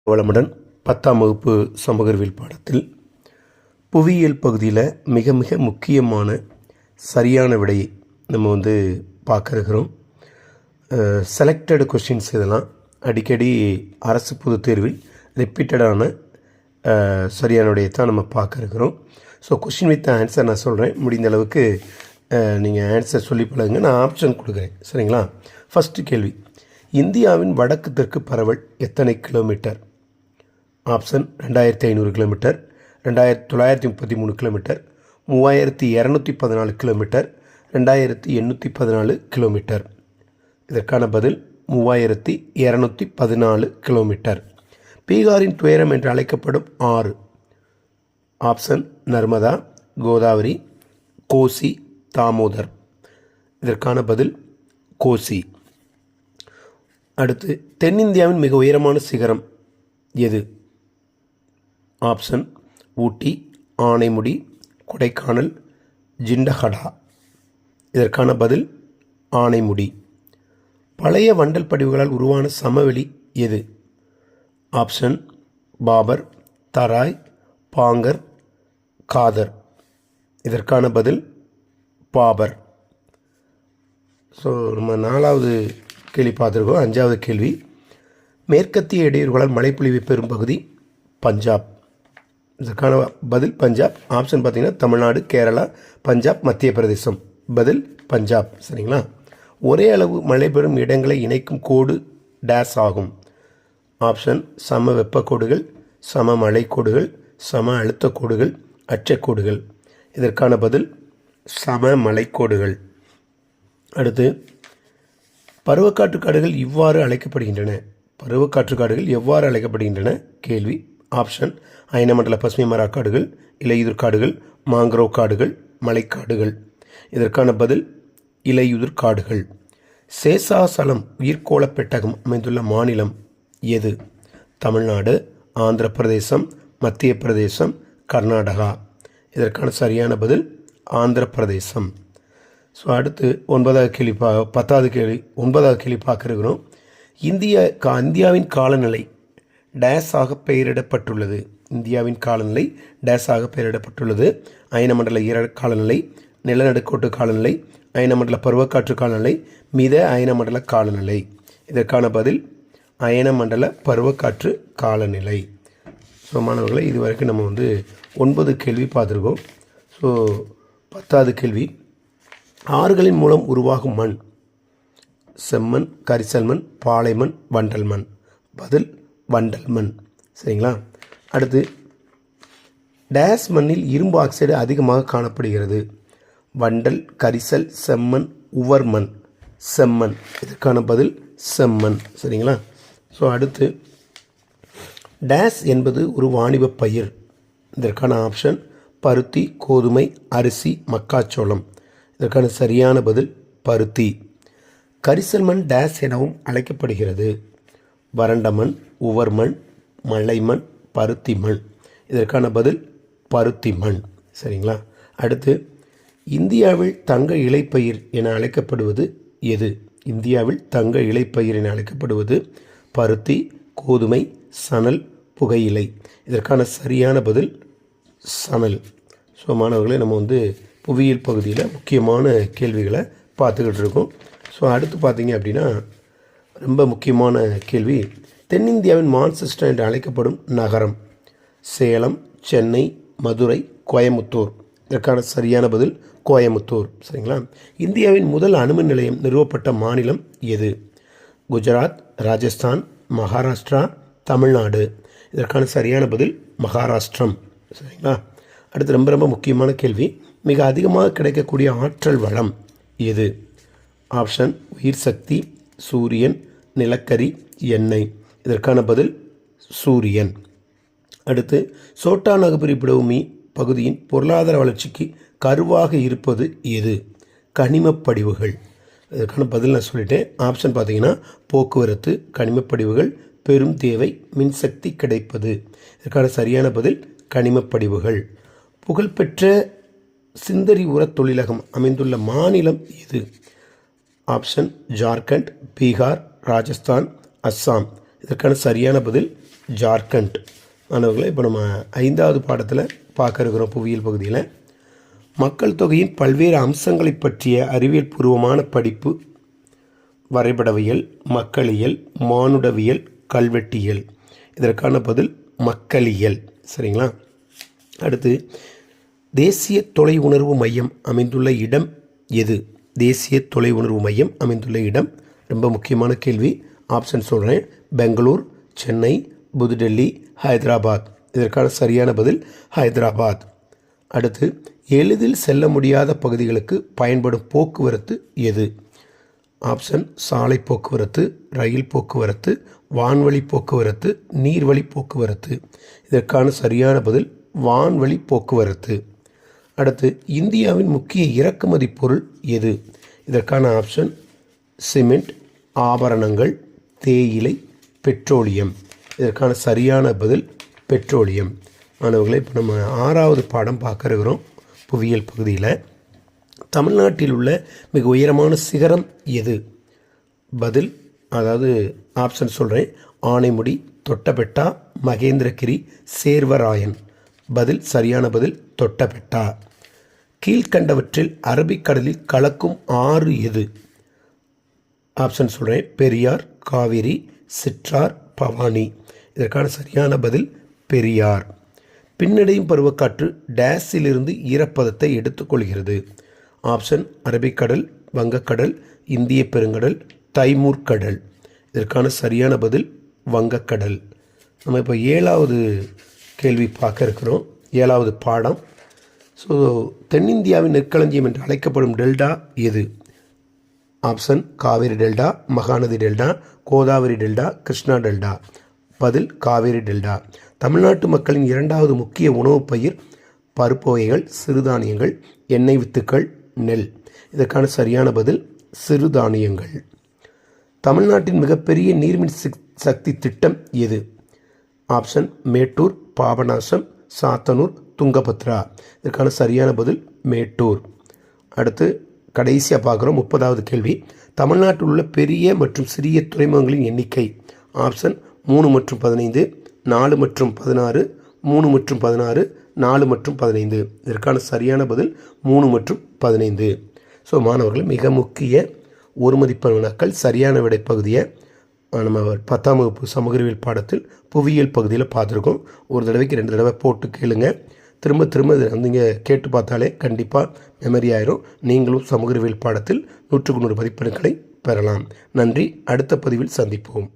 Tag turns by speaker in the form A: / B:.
A: வளமுடன் 10ஆம் வகுப்பு சமூக அறிவியல் பாடத்தில் புவியியல் பகுதியில் மிக மிக முக்கியமான சரியான விடையை நம்ம பார்க்க இருக்கிறோம். செலக்டட் கொஷின்ஸ் இதெல்லாம் அடிக்கடி அரசு பொதுத் தேர்வில் ரிப்பீட்டடான சரியான விடையை தான் நம்ம பார்க்க இருக்கிறோம். ஸோ கொஷின் வித் ஆன்சர் நான் சொல்கிறேன், முடிந்த அளவுக்கு நீங்கள் ஆன்சர் சொல்லி பழகுங்க. நான் ஆப்ஷன் கொடுக்குறேன், சரிங்களா? ஃபஸ்ட்டு கேள்வி, இந்தியாவின் வடக்கு தெற்கு பரவல் எத்தனை kilometre? Option 2500 kilometre, 2933 kilometre, 3214 kilometre, 2814 kilometre. இதற்கான பதில் 3214 கிலோமீட்டர். பீகாரின் துயரம் என்று அழைக்கப்படும் ஆறு. ஆப்ஷன் நர்மதா, கோதாவரி, கோசி, தாமோதர். இதற்கான பதில் கோசி. அடுத்து, தென்னிந்தியாவின் மிக உயரமான சிகரம் எது? ஆப்ஷன் ஊட்டி, ஆனைமுடி, கொடைக்கானல், ஜிண்டஹடா. இதற்கான பதில் ஆனைமுடி. பழைய வண்டல் படிவுகளால் உருவான சமவெளி எது? ஆப்ஷன் பாபர், தராய், பாங்கர், காதர். இதற்கான பதில் பாபர். ஸோ நம்ம 4வது கேள்வி பார்த்துருக்கோம். 5வது கேள்வி, மேற்கத்திய இடையூறுகளால் மழைப்பொழிவை பெறும் பகுதி பஞ்சாப். இதற்கான பதில் பஞ்சாப். ஆப்ஷன் பார்த்திங்கன்னா தமிழ்நாடு, கேரளா, பஞ்சாப், மத்திய பிரதேசம். பதில் பஞ்சாப், சரிங்களா? ஒரே அளவு மழை பெறும் இடங்களை இணைக்கும் கோடு டேஸ் ஆகும். ஆப்ஷன் சம வெப்பக்கோடுகள், சம மழைக்கோடுகள், சம அழுத்த கோடுகள், அச்சக்கோடுகள். இதற்கான பதில் சம மலைக்கோடுகள். அடுத்து, பருவக்காற்று காடுகள் இவ்வாறு அழைக்கப்படுகின்றன. பருவக்காற்று காடுகள் எவ்வாறு அழைக்கப்படுகின்றன? கேள்வி. ஆப்ஷன் அயனமண்டல பசுமை மர காடுகள், இலையுதிர் காடுகள், மாங்க்ரோவ் காடுகள், மலைக்காடுகள். இதற்கான பதில் இலையுதிர் காடுகள். சேஷாசலம் உயிர்கோள பெட்டகம் அமைந்துள்ள மாநிலம் எது? தமிழ்நாடு, ஆந்திர பிரதேசம், மத்திய பிரதேசம், கர்நாடகா. இதற்கான சரியான பதில் ஆந்திர பிரதேசம். ஸோ அடுத்து 9வது கேள்வி 10வது கேள்வி 9வது கேள்வி பார்க்குறோம். இந்தியாவின் காலநிலை டேஸாக பெயரிடப்பட்டுள்ளது. இந்தியாவின் காலநிலை டேஸாக பெயரிடப்பட்டுள்ளது. அயனமண்டல ஈர காலநிலை, நிலநடுக்கோட்டு காலநிலை, அயனமண்டல பருவக்காற்று காலநிலை, மித அயனமண்டல காலநிலை. இதற்கான பதில் அயனமண்டல பருவக்காற்று காலநிலை. ஸோ மாணவர்களை, இதுவரைக்கும் நம்ம 9 கேள்வி பார்த்துருக்கோம். ஸோ 10வது கேள்வி, ஆறுகளின் மூலம் உருவாகும் மண் செம்மண், கரிசல் மண், பாலைமண், வண்டல் மண். பதில் வண்டல் மண், சரிங்களா? அடுத்து, டேஸ் மண்ணில் இரும்பு ஆக்சைடு அதிகமாக காணப்படுகிறது. வண்டல், கரிசல், செம்மண், உவர் மண். செம்மண். இதற்கான பதில் செம்மண், சரிங்களா? ஸோ அடுத்து, டேஸ் என்பது ஒரு வாணிப பயிர். இதற்கான ஆப்ஷன் பருத்தி, கோதுமை, அரிசி, மக்காச்சோளம். இதற்கான சரியான பதில் பருத்தி. கரிசல் மண் டேஸ் எனவும் அழைக்கப்படுகிறது. வறண்ட மண், உவர் மண், மலை மண், பருத்தி மண். இதற்கான பதில் பருத்தி மண், சரிங்களா? அடுத்து, இந்தியாவில் தங்க இலைப்பயிர் என அழைக்கப்படுவது எது? இந்தியாவில் தங்க இலைப்பயிர் என அழைக்கப்படுவது பருத்தி, கோதுமை, சணல், புகையிலை. இதற்கான சரியான பதில் சணல். ஸோ மாணவர்களே, நம்ம புவியியல் பகுதியில் முக்கியமான கேள்விகளை பார்த்துக்கிட்டு இருக்கோம். ஸோ அடுத்து பார்த்தீங்க அப்படின்னா, ரொம்ப முக்கியமான கேள்வி, தென்னிந்தியாவின் மான்செஸ்டர் என்று அழைக்கப்படும் நகரம் சேலம், சென்னை, மதுரை, கோயமுத்தூர். இதற்கான சரியான பதில் கோயமுத்தூர், சரிங்களா? இந்தியாவின் முதல் அணுமின் நிலையம் நிறுவப்பட்ட மாநிலம் எது? குஜராத், ராஜஸ்தான், மகாராஷ்டிரா, தமிழ்நாடு. இதற்கான சரியான பதில் மகாராஷ்டிரம், சரிங்களா? அடுத்து, ரொம்ப ரொம்ப முக்கியமான கேள்வி, மிக அதிகமாக கிடைக்கக்கூடிய ஆற்றல் வளம் எது? ஆப்ஷன் உயிர் சக்தி, சூரியன், நிலக்கரி, எண்ணெய். இதற்கான பதில் சூரியன். அடுத்து, சோட்டா நகபுரி பீடபூமி பகுதியின் பொருளாதார வளர்ச்சிக்கு கருவாக இருப்பது எது? கனிமப்படிவுகள். இதற்கான பதில் நான் சொல்லிட்டேன். ஆப்ஷன் பார்த்தீங்கன்னா போக்குவரத்து, கனிமப்படிவுகள், பெரும் தேவை, மின்சக்தி கிடைப்பது. இதற்கான சரியான பதில் கனிமப்படிவுகள். புகழ்பெற்ற சிந்தரி உரத் தொழிலகம் அமைந்துள்ள மாநிலம் எது? ஆப்ஷன் ஜார்க்கண்ட், பீகார், ராஜஸ்தான், அஸ்ஸாம். இதற்கான சரியான பதில் ஜார்க்கண்ட். மாணவர்களை இப்போ நம்ம 5வது பாடத்தில் பார்க்க இருக்கிறோம். புவியியல் பகுதியில் மக்கள் தொகையின் பல்வேறு அம்சங்களை பற்றிய அறிவியல் பூர்வமான படிப்பு வரைபடவியல், மக்களியல், மானுடவியல், கல்வெட்டியல். இதற்கான பதில் மக்களியல். சரிங்களா? அடுத்து, தேசிய தொலை உணர்வு மையம் அமைந்துள்ள இடம் எது? தேசிய தொலை உணர்வு மையம் அமைந்துள்ள இடம் ரொம்ப முக்கியமான கேள்வி. ஆப்ஷன் சொல்கிறேன்: பெங்களூர், சென்னை, புதுடெல்லி, ஹைதராபாத். இதற்கான சரியான பதில் ஹைதராபாத். அடுத்து, எளிதில் செல்ல முடியாத பகுதிகளுக்கு பயன்படும் போக்குவரத்து எது? ஆப்ஷன்: சாலை போக்குவரத்து, ரயில் போக்குவரத்து, வான்வழி போக்குவரத்து, நீர்வழி போக்குவரத்து. இதற்கான சரியான பதில் வான்வழி போக்குவரத்து. அடுத்து, இந்தியாவின் முக்கிய இறக்குமதி பொருள் எது? இதற்கான ஆப்ஷன்: சிமெண்ட், ஆபரணங்கள், தேயிலை, பெட்ரோலியம். இதற்கான சரியான பதில் பெட்ரோலியம். மாணவர்களை இப்போ நம்ம 6வது பாடம் பார்க்க இருக்கிறோம். புவியியல் பகுதியில் தமிழ்நாட்டில் உள்ள மிக உயரமான சிகரம் எது? பதில், அதாவது ஆப்ஷன் சொல்கிறேன்: ஆனைமுடி, தொட்டபெட்டா, மகேந்திரகிரி, சேர்வராயன். பதில், சரியான பதில் தொட்டபெட்டா. கீழ்கண்டவற்றில் அரபிக்கடலில் கலக்கும் ஆறு எது? ஆப்ஷன் சொல்கிறேன்: பெரியார், காவிரி, சிற்றார், பவானி. இதற்கான சரியான பதில் பெரியார். பின்னடையும் பருவக்காற்று டேஸிலிருந்து ஈரப்பதத்தை எடுத்துக்கொள்கிறது. ஆப்ஷன்: அரபிக்கடல், வங்கக்கடல், இந்திய பெருங்கடல், தைமூர் கடல். இதற்கான சரியான பதில் வங்கக்கடல். நம்ம இப்போ 7வது கேள்வி பார்க்க இருக்கிறோம். 7வது பாடம். ஸோ, தென்னிந்தியாவின் நெற்களஞ்சியம் என்று அழைக்கப்படும் டெல்டா எது? Option: Kaveri delta, Mahanadi delta, Godavari delta, Krishna delta. பதில் காவேரி டெல்டா. தமிழ்நாட்டு மக்களின் 2வது முக்கிய உணவுப் பயிர் பருப்பு வகைகள், சிறுதானியங்கள், எண்ணெய் வித்துக்கள், நெல். இதற்கான சரியான பதில் சிறுதானியங்கள். தமிழ்நாட்டின் மிகப்பெரிய நீர்மின் சக்தி திட்டம் எது? ஆப்ஷன்: மேட்டூர், பாபநாசம், சாத்தனூர், துங்கபத்ரா. இதற்கான சரியான பதில் மேட்டூர். அடுத்து, கடைசியாக பார்க்குறோம் 30வது கேள்வி. தமிழ்நாட்டில் உள்ள பெரிய மற்றும் சிறிய துறைமுகங்களின் எண்ணிக்கை. ஆப்ஷன்: 3 மற்றும் 15, 4 மற்றும் 16, 3 மற்றும் 16, 4 மற்றும் 15. இதற்கான சரியான பதில் 3 மற்றும் 15. ஸோ மாணவர்கள், மிக முக்கிய ஒரு மதிப்பெண் வினாக்கள் சரியான விடை பகுதியை நம்ம 10ஆம் வகுப்பு சமூக அறிவியல் பாடத்தில் புவியியல் பகுதியில் பார்த்துருக்கோம். ஒரு தடவைக்கு 2 தடவை போட்டு கேளுங்க. திரும்ப திரும்ப இதை நீங்கள் கேட்டு பார்த்தாலே கண்டிப்பாக மெமரி ஆயிரும். நீங்களும் சமூக அறிவியல் பாடத்தில் 100க்கு 100 மதிப்பெண்களை பெறலாம். நன்றி. அடுத்த பதிவில் சந்திப்போம்.